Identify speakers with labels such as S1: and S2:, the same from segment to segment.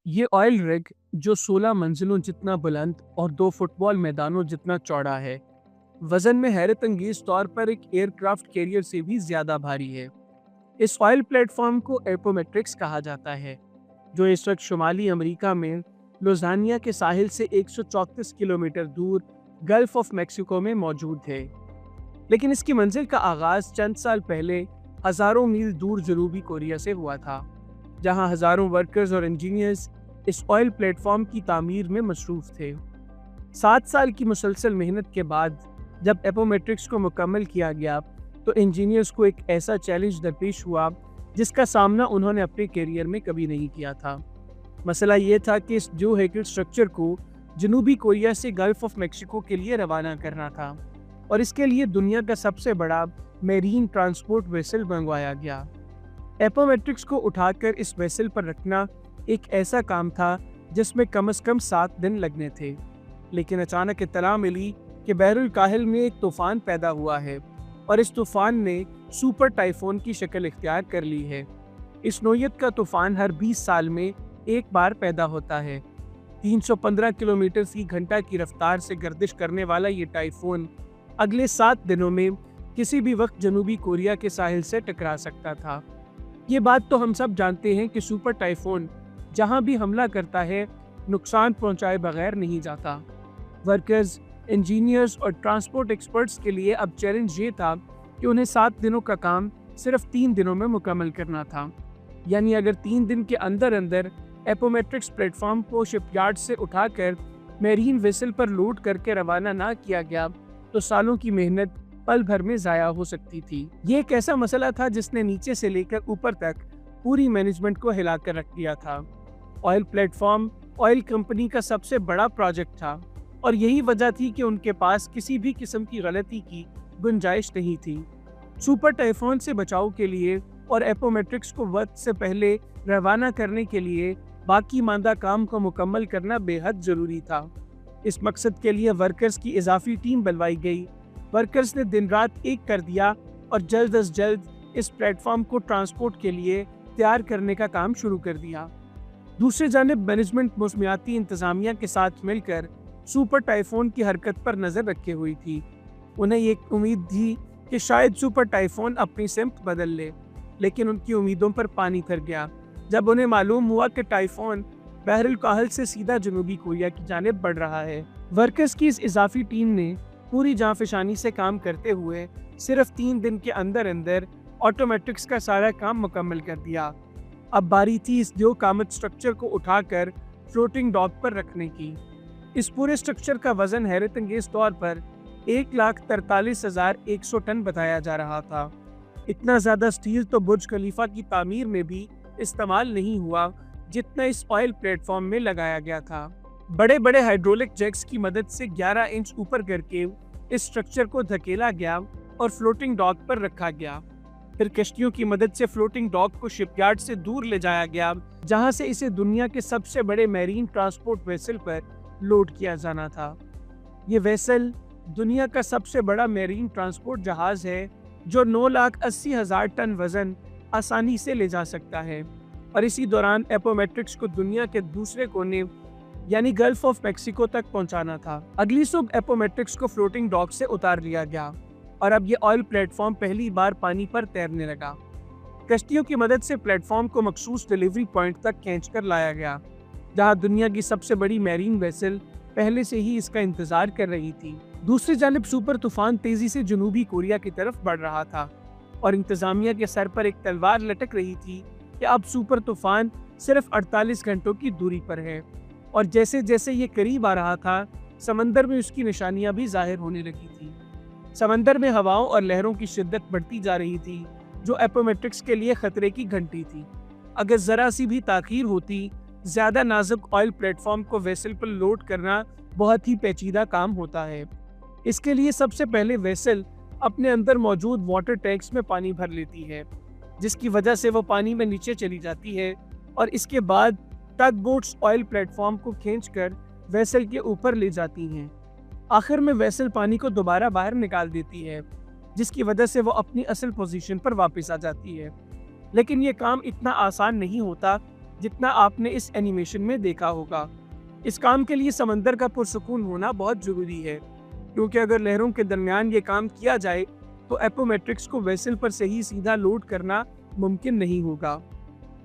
S1: ये oil rig जो 16 मंजिलों जितना बुलंद और 2 फुटबॉल मैदानों जितना चौड़ा है, वजन में हैरत अंगेज तौर पर एक एयरक्राफ्ट कैरियर से भी ज्यादा भारी है। इस ऑयल प्लेटफॉर्म को एपोमेट्रिक्स कहा जाता है, जो इस वक्त शुमाली अमेरिका में लुज़ानिया के साहिल से 134 किलोमीटर दूर गल्फ ऑफ मेक्सिको में मौजूद है। लेकिन इसकी मंजिल का आगाज चंद साल पहले हजारों मील दूर जनूबी कोरिया से हुआ था, जहां हजारों वर्कर्स और इंजीनियर्स इस ऑयल प्लेटफॉर्म की तामीर में मसरूफ थे। 7 साल की मुसलसल मेहनत के बाद जब एपोमेट्रिक्स को मुकम्मल किया गया, तो इंजीनियर्स को एक ऐसा चैलेंज दरपेश हुआ जिसका सामना उन्होंने अपने करियर में कभी नहीं किया था। मसला ये था कि इस ड्यू हेकल स्ट्रक्चर को जनूबी कोरिया से गल्फ ऑफ मेक्सिको के लिए रवाना करना था, और इसके लिए दुनिया का सबसे बड़ा मेरीन ट्रांसपोर्ट वेसल मंगवाया गया। एपोमेट्रिक्स को उठाकर इस वेसल पर रखना एक ऐसा काम था जिसमें कम से कम 7 दिन लगने थे। लेकिन अचानक इत्तला मिली कि बहरुल काहिल में एक तूफान पैदा हुआ है, और इस तूफान ने सुपर टाइफून की शक्ल इख्तियार कर ली है। इस नौयत का तूफान हर 20 साल में एक बार पैदा होता है। 315 किलोमीटर फी घंटा की रफ्तार से गर्दिश करने वाला ये टाइफून अगले 7 दिनों में किसी भी वक्त जनूबी कोरिया के साहिल से टकरा सकता था। ये बात तो हम सब जानते हैं कि सुपर टाइफून जहां भी हमला करता है, नुकसान पहुंचाए बगैर नहीं जाता। वर्कर्स, इंजीनियर्स और ट्रांसपोर्ट एक्सपर्ट्स के लिए अब चैलेंज ये था कि उन्हें 7 दिनों का काम सिर्फ 3 दिनों में मुकम्मल करना था। यानी अगर 3 दिन के अंदर अंदर एपोमेट्रिक्स प्लेटफॉर्म को शिपयार्ड से उठाकर मेरीन वेसल पर लोड करके रवाना ना किया गया, तो सालों की मेहनत पल भर में ज़ाया हो सकती थी। ये एक ऐसा मसला था जिसने नीचे से लेकर ऊपर तक पूरी मैनेजमेंट को हिलाकर रख दिया था। ऑयल प्लेटफॉर्म ऑयल कंपनी का सबसे बड़ा प्रोजेक्ट था, और यही वजह थी कि उनके पास किसी भी किस्म की गलती की गुंजाइश नहीं थी। सुपर टाइफून से बचाव के लिए और एपोमेट्रिक्स को वक्त से पहले रवाना करने के लिए बाकी मांदा काम को मुकम्मल करना बेहद ज़रूरी था। इस मकसद के लिए वर्कर्स की इजाफी टीम बुलवाई गई। वर्कर्स ने दिन रात एक कर दिया और जल्द अज जल्द इस प्लेटफॉर्म को ट्रांसपोर्ट के लिए तैयार करने का काम शुरू कर दिया। दूसरी जानिब मैनेजमेंट मौसमियाती इंतज़ामिया के साथ मिलकर सुपर टाइफून की हरकत पर नज़र रखे हुई थी। उन्हें ये उम्मीद थी कि शायद सुपर टाइफून अपनी सिमत बदल ले, लेकिन उनकी उम्मीदों पर पानी फिर गया जब उन्हें मालूम हुआ कि टाइफून बहरुल काहिल से सीधा जनूबी कोरिया की जानिब बढ़ रहा है। वर्कर्स की इस इजाफी टीम ने पूरी जांफशानी से काम करते हुए सिर्फ 3 दिन के अंदर अंदर ऑटोमेट्रिक्स का सारा काम मुकम्मल कर दिया। अब बारी थी इस दो कामत स्ट्रक्चर को उठाकर फ्लोटिंग डॉक पर रखने की। इस पूरे स्ट्रक्चर का वजन हैरत अंगेज तौर पर 1,43,100 टन बताया जा रहा था। इतना ज़्यादा स्टील तो बुर्ज खलीफा की तामीर में भी इस्तेमाल नहीं हुआ जितना इस ऑयल प्लेटफॉर्म में लगाया गया था। बड़े बड़े हाइड्रोलिक जैक्स की मदद से 11 इंच ऊपर करके इस स्ट्रक्चर को धकेला गया और फ्लोटिंग डॉक पर रखा गया। फिर कश्तियों की मदद से फ्लोटिंग डॉक को शिपयार्ड से दूर ले जाया गया, जहां से इसे दुनिया के सबसे बड़े मैरीन ट्रांसपोर्ट वेसल पर लोड किया जाना था। ये वेसल दुनिया का सबसे बड़ा मैरीन ट्रांसपोर्ट जहाज है जो 9,80,000 टन वजन आसानी से ले जा सकता है, और इसी दौरान एपोमेट्रिक्स को दुनिया के दूसरे कोने यानी गल्फ ऑफ मेक्सिको तक पहुंचाना था। अगली सुबह एपोमेट्रिक्स को फ्लोटिंग डॉक से उतार लिया गया, और अब ये ऑयल प्लेटफॉर्म पहली बार पानी पर तैरने लगा। कश्तियों की मदद से प्लेटफॉर्म को मखसूस डिलीवरी पॉइंट तक खींचकर लाया गया, जहां दुनिया की सबसे बड़ी मैरीन वेसल पहले से ही इसका इंतजार कर रही थी। दूसरी जानिब सुपर तूफान तेजी से जनूबी कोरिया की तरफ बढ़ रहा था, और इंतजामिया के सर पर एक तलवार लटक रही थी कि अब सुपर तूफान सिर्फ 48 घंटों की दूरी पर है, और जैसे जैसे ये करीब आ रहा था, समंदर में उसकी निशानियां भी जाहिर होने लगी थी। समंदर में हवाओं और लहरों की शिद्दत बढ़ती जा रही थी, जो एपोमेट्रिक्स के लिए खतरे की घंटी थी। अगर जरा सी भी ताखीर होती, ज्यादा नाजुक ऑयल प्लेटफॉर्म को वेसल पर लोड करना बहुत ही पेचीदा काम होता है। इसके लिए सबसे पहले वेसल अपने अंदर मौजूद वाटर टैंक्स में पानी भर लेती है, जिसकी वजह से वो पानी में नीचे चली जाती है, और इसके बाद टग बोट्स ऑयल प्लेटफॉर्म को खींचकर वेसल के ऊपर ले जाती हैं। आखिर में वेसल पानी को दोबारा बाहर निकाल देती है, जिसकी वजह से वो अपनी असल पोजीशन पर वापस आ जाती है। लेकिन ये काम इतना आसान नहीं होता जितना आपने इस एनिमेशन में देखा होगा। इस काम के लिए समंदर का पुरसुकून होना बहुत जरूरी है, क्योंकि अगर लहरों के दरमियान ये काम किया जाए तो एपोमेट्रिक्स को वेसल पर सही सीधा लोड करना मुमकिन नहीं होगा।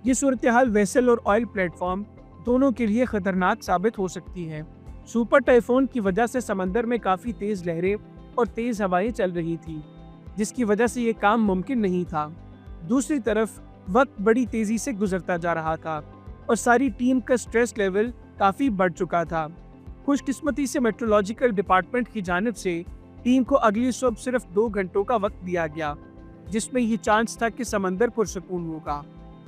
S1: ये सूरत हाल वेसल और ऑयल प्लेटफॉर्म दोनों के लिए खतरनाक साबित हो सकती है। सुपर टाइफून की वजह से समंदर में काफ़ी तेज़ लहरें और तेज़ हवाएं चल रही थी, जिसकी वजह से ये काम मुमकिन नहीं था। दूसरी तरफ वक्त बड़ी तेज़ी से गुजरता जा रहा था और सारी टीम का स्ट्रेस लेवल काफ़ी बढ़ चुका था। खुशकिस्मती से मेट्रोलॉजिकल डिपार्टमेंट की जानिब से टीम को अगली सुबह सिर्फ 2 घंटों का वक्त दिया गया, जिसमें ये चांस था कि समंदर पुरसुकून होगा।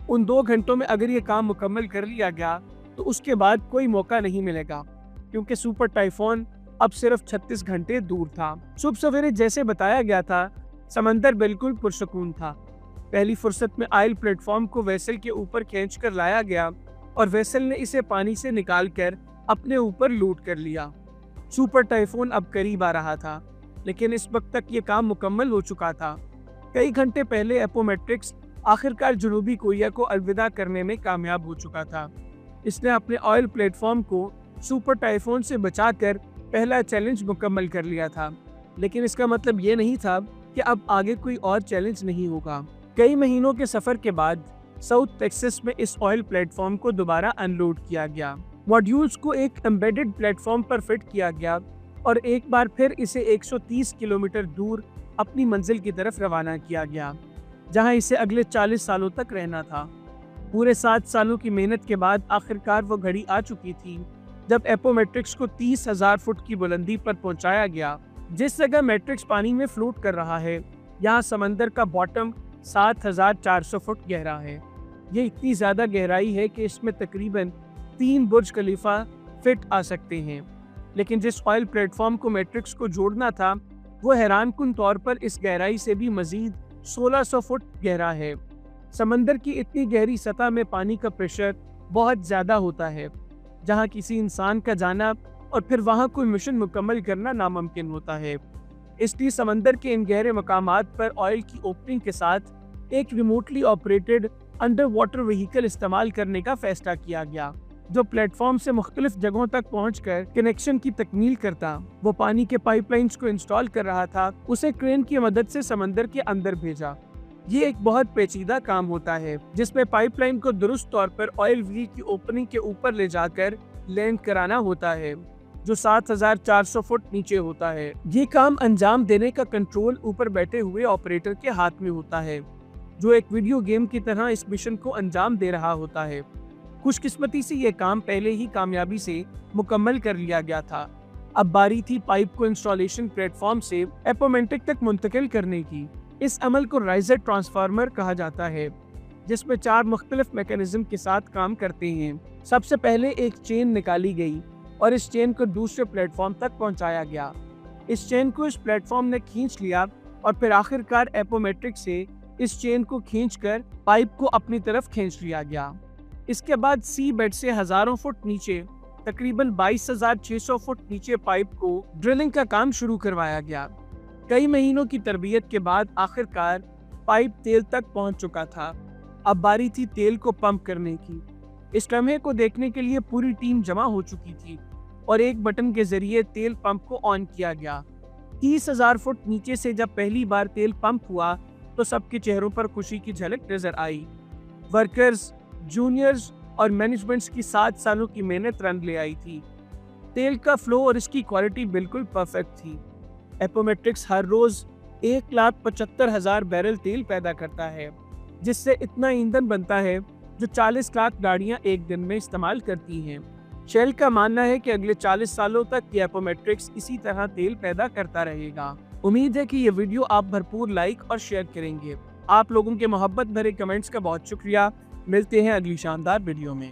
S1: उन 2 घंटों में अगर ये काम मुकम्मल कर लिया गया तो उसके बाद कोई मौका नहीं मिलेगा, क्योंकि सुपर टाइफून अब सिर्फ 36 घंटे दूर था। सुबह सवेरे जैसे बताया गया था, समंदर बिल्कुल पुरसुकून था। पहली फुर्सत में ऑयल प्लेटफॉर्म को वेसल के ऊपर खींचकर लाया गया और वेसल ने इसे पानी से निकालकर अपने ऊपर लोड कर लिया। सुपर टाइफून अब करीब आ रहा था, लेकिन इस वक्त तक ये काम मुकम्मल हो चुका था। कई घंटे पहले एपोमेट्रिक्स आखिरकार जनूबी कोरिया को अलविदा करने में कामयाब हो चुका था। इसने अपने ऑयल प्लेटफॉर्म को सुपर टाइफून से बचाकर पहला चैलेंज मुकम्मल कर लिया था, लेकिन इसका मतलब ये नहीं था कि अब आगे कोई और चैलेंज नहीं होगा। कई महीनों के सफर के बाद साउथ टेक्सास में इस ऑयल प्लेटफॉर्म को दोबारा अनलोड किया गया। मॉड्यूल्स को एक एम्बेडेड प्लेटफॉर्म पर फिट किया गया और एक बार फिर इसे 130 किलोमीटर दूर अपनी मंजिल की तरफ रवाना किया गया, जहां इसे अगले 40 सालों तक रहना था। पूरे 7 सालों की मेहनत के बाद आखिरकार वो घड़ी आ चुकी थी जब एपोमेट्रिक्स को 30,000 फुट की बुलंदी पर पहुंचाया गया। जिस जगह मैट्रिक्स पानी में फ्लोट कर रहा है, यहाँ समंदर का बॉटम 7,400 फुट गहरा है। ये इतनी ज़्यादा गहराई है कि इसमें तकरीबन 3 बुर्ज खलीफा फिट आ सकते हैं। लेकिन जिस ऑयल प्लेटफॉर्म को मैट्रिक्स को जोड़ना था, वो हैरानकुन तौर पर इस गहराई से भी मजीद 1600 फुट गहरा है। समंदर की इतनी गहरी सतह में पानी का प्रेशर बहुत ज़्यादा होता है, जहाँ किसी इंसान का जाना और फिर वहाँ कोई मिशन मुकम्मल करना नामुमकिन होता है। इसलिए समंदर के इन गहरे मकामात पर ऑयल की ओपनिंग के साथ एक remotely operated under water vehicle इस्तेमाल करने का फैसला किया गया, जो प्लेटफॉर्म से मुख्तलिफ जगहों तक पहुंचकर कनेक्शन की तकमील करता। वो पानी के पाइपलाइंस को इंस्टॉल कर रहा था, उसे क्रेन की मदद से समंदर के अंदर भेजा। ये एक बहुत पेचीदा काम होता है, जिसमें पाइपलाइन को दुरुस्त तौर पर ऑयल व्हील की ओपनिंग के ऊपर ले जाकर लैंड कराना होता है, जो 7,400 फुट नीचे होता है। ये काम अंजाम देने का कंट्रोल ऊपर बैठे हुए ऑपरेटर के हाथ में होता है, जो एक वीडियो गेम की तरह इस मिशन को अंजाम दे रहा होता है। खुशकिस्मती से ये काम पहले ही कामयाबी से मुकम्मल कर लिया गया था। अब बारी थी पाइप को इंस्टॉलेशन प्लेटफॉर्म से एपोमेट्रिक तक मुंतकिल करने की। इस अमल को राइजर ट्रांसफार्मर कहा जाता है, जिसमें 4 मुख्तलिफ मैकेनिज्म के साथ काम करते हैं। सबसे पहले एक चेन निकाली गई और इस चेन को दूसरे प्लेटफॉर्म तक पहुंचाया गया। इस चेन को इस प्लेटफॉर्म ने खींच लिया और फिर आखिरकार एपोमेट्रिक से इस चेन को खींचकर पाइप को अपनी तरफ खींच लिया गया। इसके बाद सी बेड से हजारों फुट नीचे, तकरीबन 22,600 फुट नीचे पाइप को ड्रिलिंग का काम शुरू करवाया गया। कई महीनों की तरबियत के बाद आखिरकार पाइप तेल तक पहुंच चुका था। अब बारी थी तेल को पंप करने की। इस लम्हे को देखने के लिए पूरी टीम जमा हो चुकी थी और एक बटन के जरिए तेल पंप को ऑन किया गया। 30,000 फुट नीचे से जब पहली बार तेल पंप हुआ तो सबके चेहरों पर खुशी की झलक नजर आई। वर्कर्स, जूनियर्स और मैनेजमेंट्स की 7 सालों की मेहनत रंग ले आई थी। तेल का फ्लो और इसकी क्वालिटी बिल्कुल परफेक्ट थी। एपोमेट्रिक्स हर रोज 1,75,000 बैरल तेल पैदा करता है, जिससे इतना ईंधन बनता है जो 40 लाख गाड़ियां एक दिन में इस्तेमाल करती हैं। शेल का मानना है कि अगले 40 सालों तक ये एपोमेट्रिक्स इसी तरह तेल पैदा करता रहेगा। उम्मीद है कि ये वीडियो आप भरपूर लाइक और शेयर करेंगे। आप लोगों के मोहब्बत भरे कमेंट्स का बहुत शुक्रिया। मिलते हैं अगली शानदार वीडियो में।